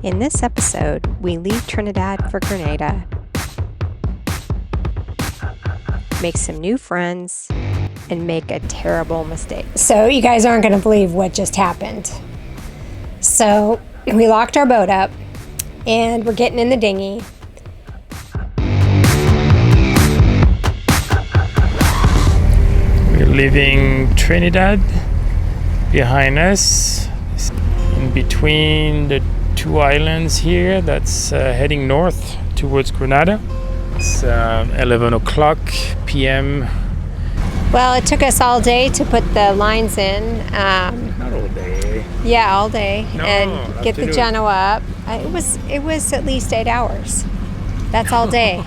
In this episode, we leave Trinidad for Grenada, make some new friends, and make a terrible mistake. So you guys aren't going to believe what just happened. So we locked our boat up and we're getting in the dinghy. We're leaving Trinidad behind us. In between the two islands here, that's heading north towards Grenada. It's 11 o'clock p.m. Well, it took us all day to put the lines in. Not all day. Yeah, all day. No, and get the afternoon. Genoa up. It was at least 8 hours. That's all day.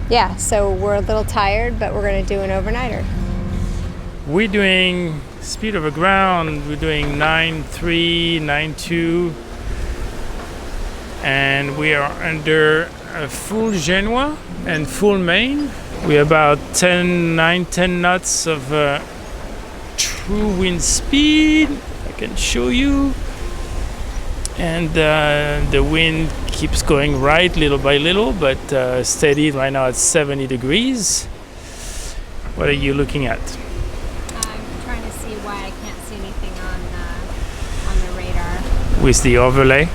Yeah, so we're a little tired, but we're going to do an overnighter. We're doing speed over ground. We're doing 9.3, 9.2. And we are under a full Genoa and full main. We're about 9-10 knots of true wind speed. I can show you. And the wind keeps going right little by little, but steady right now at 70 degrees. What are you looking at? I'm trying to see why I can't see anything on the radar. With the overlay.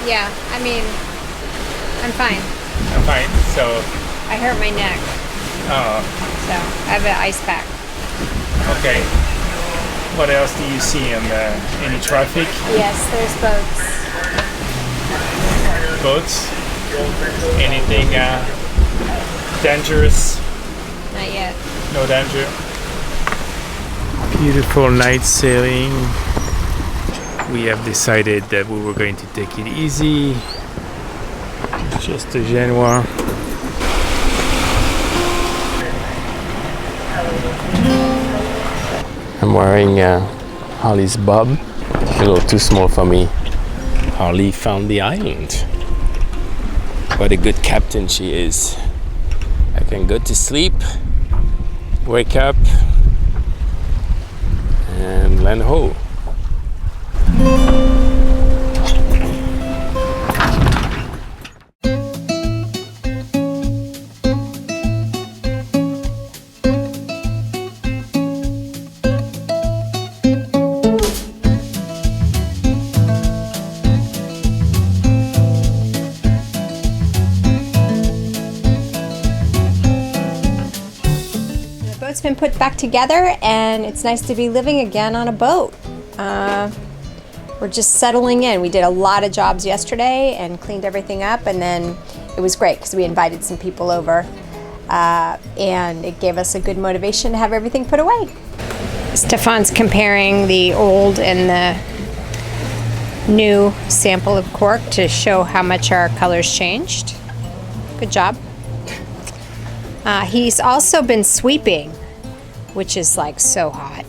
Yeah, I mean, I'm fine. I'm fine. So, I hurt my neck, so I have an ice pack. okay. What else do you see on any traffic? Yes, there's boats. Boats? Anything dangerous? Not yet. No danger. Beautiful night sailing. We have decided that we were going to take it easy. Just a Genoa. I'm wearing Holly's bob. A little too small for me. Holly found the island. What a good captain she is. I can go to sleep, wake up, and land ho. The boat's been put back together, and it's nice to be living again on a boat. We're just settling in. We did a lot of jobs yesterday and cleaned everything up, and then it was great because we invited some people over, and it gave us a good motivation to have everything put away. Stefan's comparing the old and the new sample of cork to show how much our colors changed. Good job. He's also been sweeping, which is like so hot.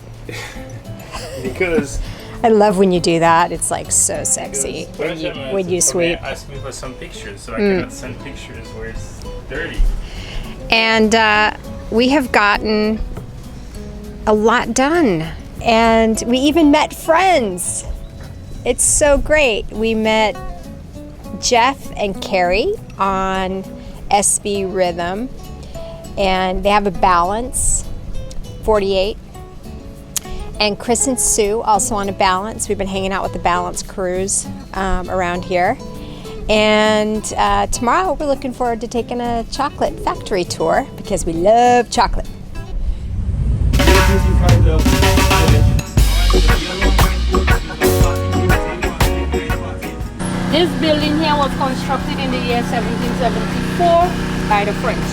Because I love when you do that. It's like so sexy when you sweep. Ask me for some pictures, so I cannot send pictures where it's dirty. And we have gotten a lot done. And we even met friends. It's so great. We met Jeff and Carrie on SB Rhythm. And they have a Balance 48. And Chris and Sue also on a Balance. We've been hanging out with the Balance crews around here. And tomorrow we're looking forward to taking a chocolate factory tour because we love chocolate. This building here was constructed in the year 1774 by the French.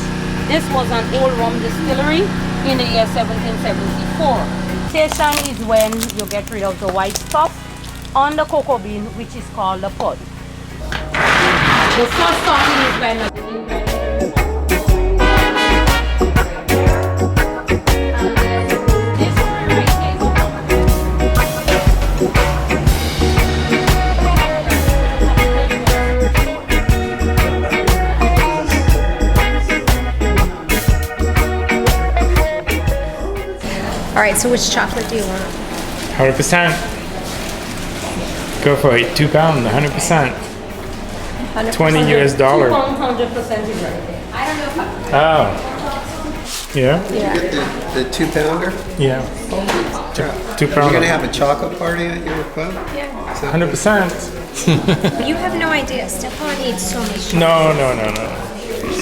This was an old rum distillery in the year 1774. Fermentation is when you get rid of the white stuff on the cocoa bean, which is called the pod. The first starting is when All right, so which chocolate do you want? 100%. Go for it. £2, 100%. 20 US dollar. 100% is right there. I don't know if I... Oh. Yeah? Yeah. The 2-pounder? Yeah. Two You're pound. gonna have a chocolate party at your boat? Yeah. 100%. You have no idea. Stefan eats so much chocolate. No.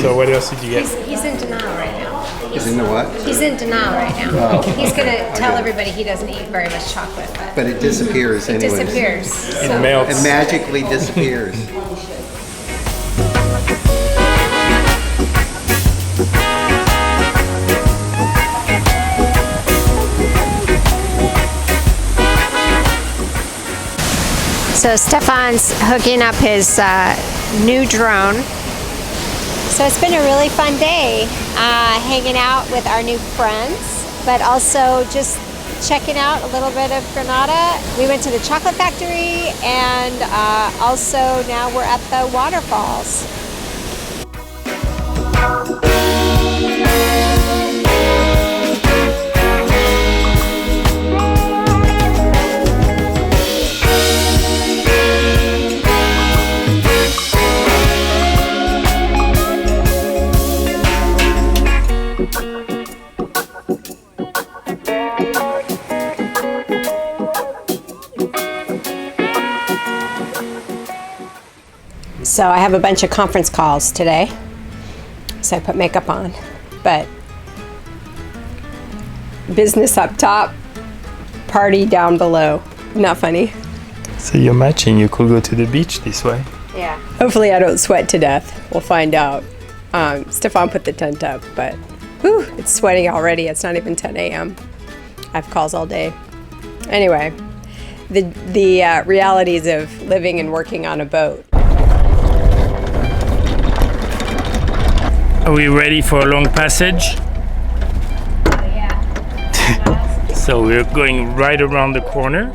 So what else did you get? He's in denial right now. Is in the what? He's in denial right now. Oh. He's gonna tell everybody he doesn't eat very much chocolate, But it disappears it anyways. disappears. It melts. It magically disappears. So Stefan's hooking up his new drone. So it's been a really fun day hanging out with our new friends, but also just checking out a little bit of Grenada. We went to the chocolate factory, and also now we're at the Waterfalls. So I have a bunch of conference calls today, so I put makeup on, but business up top, party down below. Not funny. So you're matching. You could go to the beach this way. Yeah. Hopefully I don't sweat to death. We'll find out. Stefan put the tent up, but whew, it's sweating already. It's not even 10 a.m. I have calls all day. Anyway, the realities of living and working on a boat. Are we ready for a long passage? Yeah. So we're going right around the corner.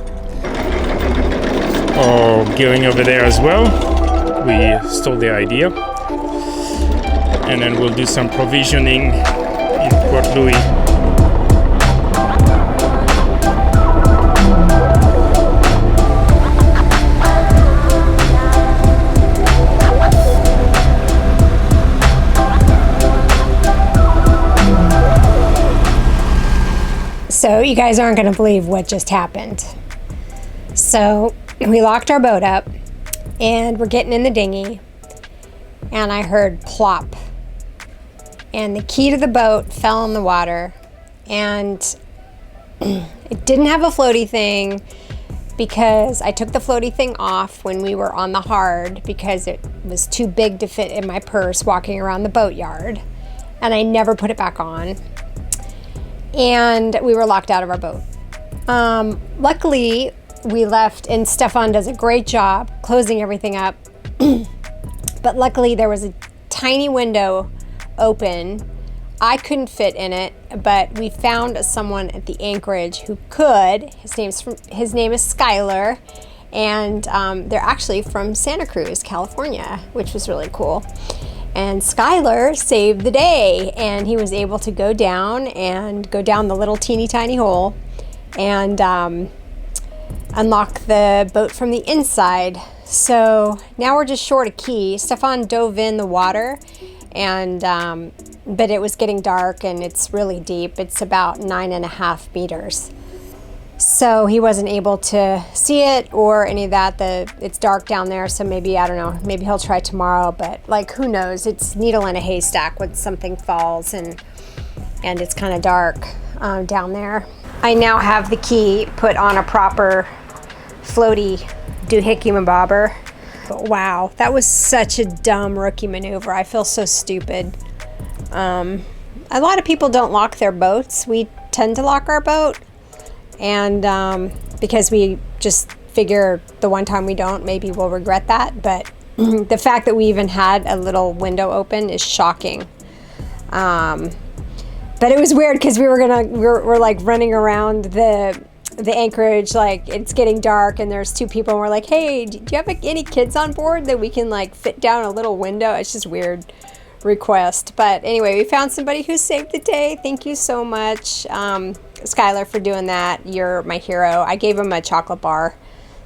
Or going over there as well. We stole the idea. And then we'll do some provisioning in Port Louis. So you guys aren't going to believe what just happened. So we locked our boat up and we're getting in the dinghy and I heard plop and the key to the boat fell in the water and it didn't have a floaty thing because I took the floaty thing off when we were on the hard because it was too big to fit in my purse walking around the boatyard, and I never put it back on. And we were locked out of our boat. Luckily, we left, and Stefan does a great job closing everything up. But luckily, there was a tiny window open. I couldn't fit in it, but we found someone at the anchorage who could. His name is Skylar, and they're actually from Santa Cruz, California, which was really cool. And Skylar saved the day, and he was able to go down the little teeny tiny hole and unlock the boat from the inside. So now we're just short a key. Stefan dove in the water, and but it was getting dark and it's really deep. It's about 9.5 meters. So he wasn't able to see it or any of that. It's dark down there, so maybe, I don't know, maybe he'll try tomorrow, but like, who knows? It's needle in a haystack when something falls and it's kind of dark down there. I now have the key put on a proper floaty doohickey mabobber. But wow, that was such a dumb rookie maneuver. I feel so stupid. A lot of people don't lock their boats. We tend to lock our boat. And because we just figure the one time we don't, maybe we'll regret that. But the fact that we even had a little window open is shocking. But it was weird because we're like running around the anchorage, like it's getting dark and there's two people and we're like, hey, do you have any kids on board that we can like fit down a little window? It's just weird request. But anyway, we found somebody who saved the day. Thank you so much, Skylar, for doing that. You're my hero. I gave him a chocolate bar,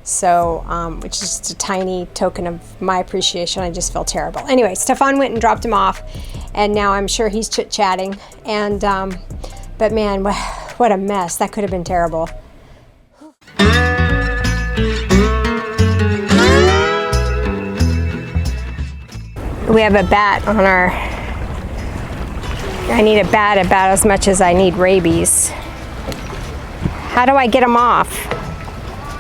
So, which is just a tiny token of my appreciation. I just feel terrible. Anyway, Stefan went and dropped him off, and now I'm sure he's chit-chatting. And, but man, what a mess. That could have been terrible. We have a bat on our... I need a bat about as much as I need rabies. How do I get him off?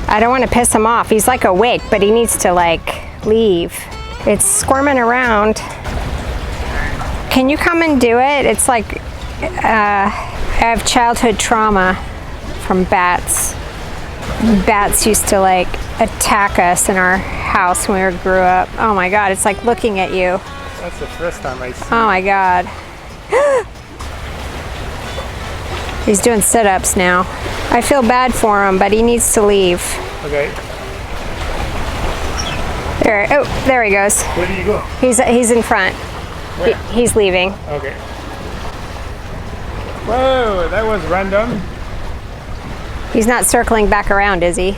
I don't want to piss him off. He's like awake, but he needs to like leave. It's squirming around. Can you come and do it? It's like I have childhood trauma from bats. Bats used to like attack us in our house when we grew up. Oh my God, it's like looking at you. That's the first time I see. Oh my God. He's doing sit-ups now. I feel bad for him, but he needs to leave. Okay. There he goes. Where do you go? He's in front. Where? He's leaving. Okay. Whoa, that was random. He's not circling back around, is he?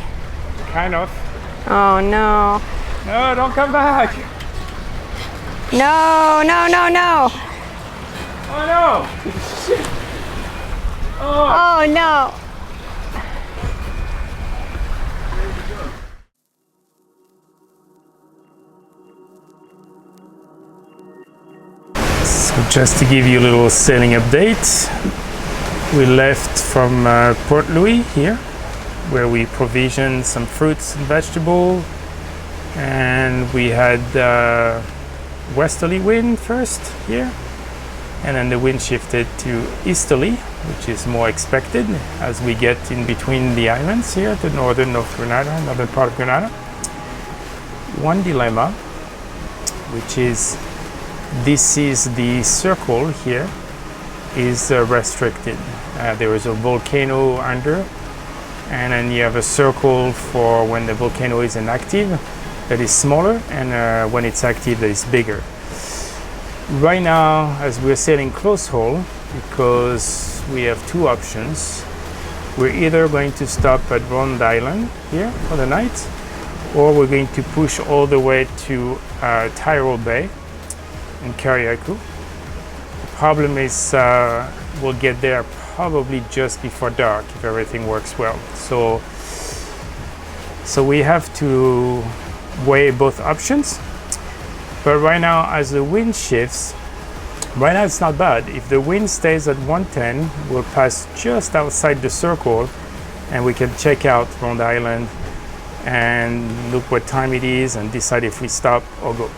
Kind of. Oh no. No, don't come back. No, no, no, no. Oh no. Shit. Oh no. So just to give you a little sailing update, we left from Port Louis here, where we provisioned some fruits and vegetables, and we had westerly wind first here, and then the wind shifted to easterly, which is more expected as we get in between the islands here, the northern of Grenada, northern part of Grenada. One dilemma, which is this is the circle here is restricted. There is a volcano under, and then you have a circle for when the volcano is inactive that is smaller, and when it's active that is bigger. Right now, as we're sailing close haul, because we have two options, we're either going to stop at Rhode Island here for the night, or we're going to push all the way to Tyrol Bay in Carriacou. The problem is we'll get there probably just before dark if everything works well. So we have to weigh both options. But right now, as the wind shifts, right now it's not bad. If the wind stays at 110, we'll pass just outside the circle and we can check out Rhode Island and look what time it is and decide if we stop or go.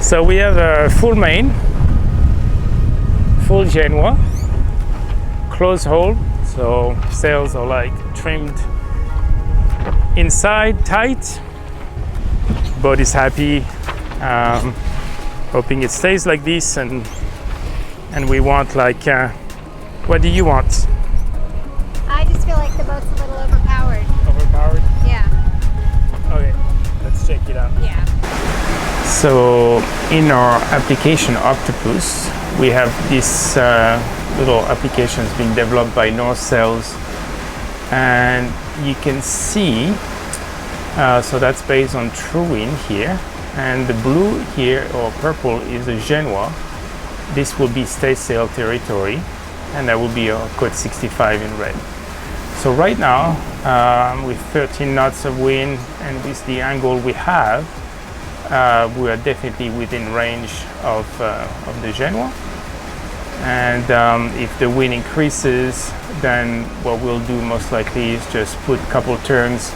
So we have a full main, full Genoa, close hold, so sails are like trimmed inside tight. Boat is happy, hoping it stays like this, and we want like, what do you want? I just feel like the boat's a little overpowered. Overpowered? Yeah. Okay, let's check it out. Yeah. So in our application Octopus, we have this little applications being developed by North Sails, and you can see, so that's based on True Wind here, and the blue here or purple is a Genoa. This will be stay sail territory, and that will be a code 65 in red. So right now, with 13 knots of wind and with the angle we have, we are definitely within range of the Genoa. And if the wind increases, then what we'll do most likely is just put a couple turns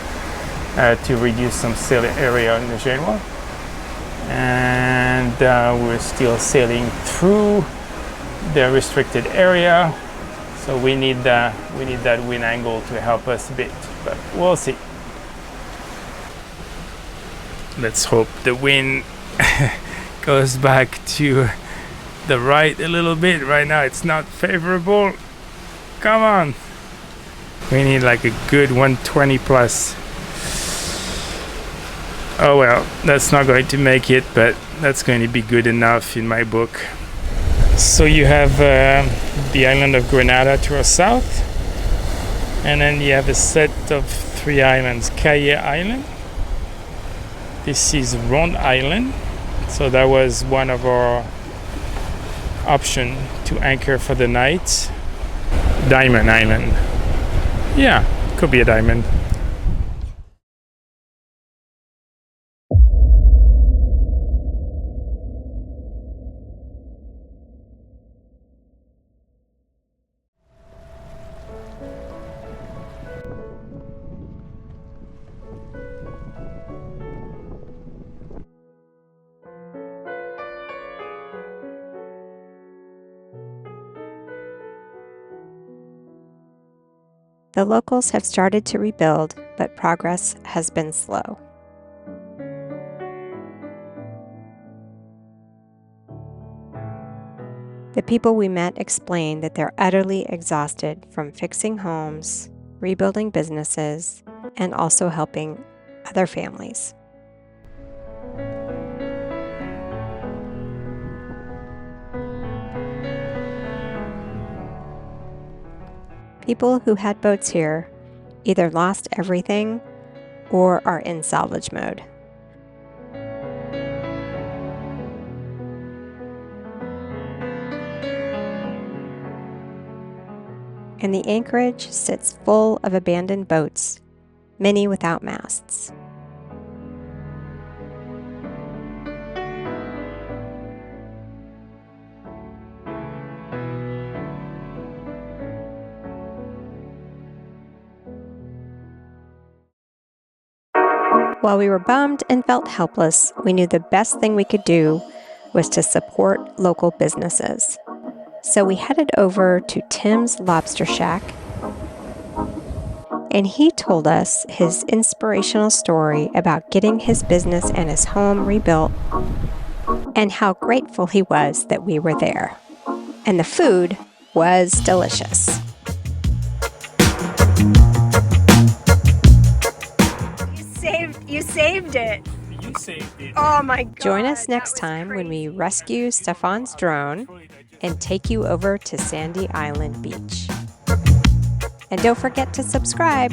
to reduce some sail area in the Genoa. And we're still sailing through the restricted area, so we need that wind angle to help us a bit, but we'll see. Let's hope the wind goes back to the right a little bit. Right now it's not favorable. Come on, we need like a good 120 plus. Oh well, that's not going to make it, but that's going to be good enough in my book. So you have the island of Grenada to our south, and then you have a set of 3 islands. Carriacou Island. This is Round Island. So that was one of our options to anchor for the night. Diamond Island. Yeah, could be a diamond. The locals have started to rebuild, but progress has been slow. The people we met explained that they're utterly exhausted from fixing homes, rebuilding businesses, and also helping other families. People who had boats here either lost everything or are in salvage mode. And the anchorage sits full of abandoned boats, many without masts. While we were bummed and felt helpless, we knew the best thing we could do was to support local businesses. So we headed over to Tim's Lobster Shack, and he told us his inspirational story about getting his business and his home rebuilt, and how grateful he was that we were there. And the food was delicious. You saved it. You saved it. Oh my God. Join us next time when we rescue Stefan's drone and take you over to Sandy Island Beach. And don't forget to subscribe.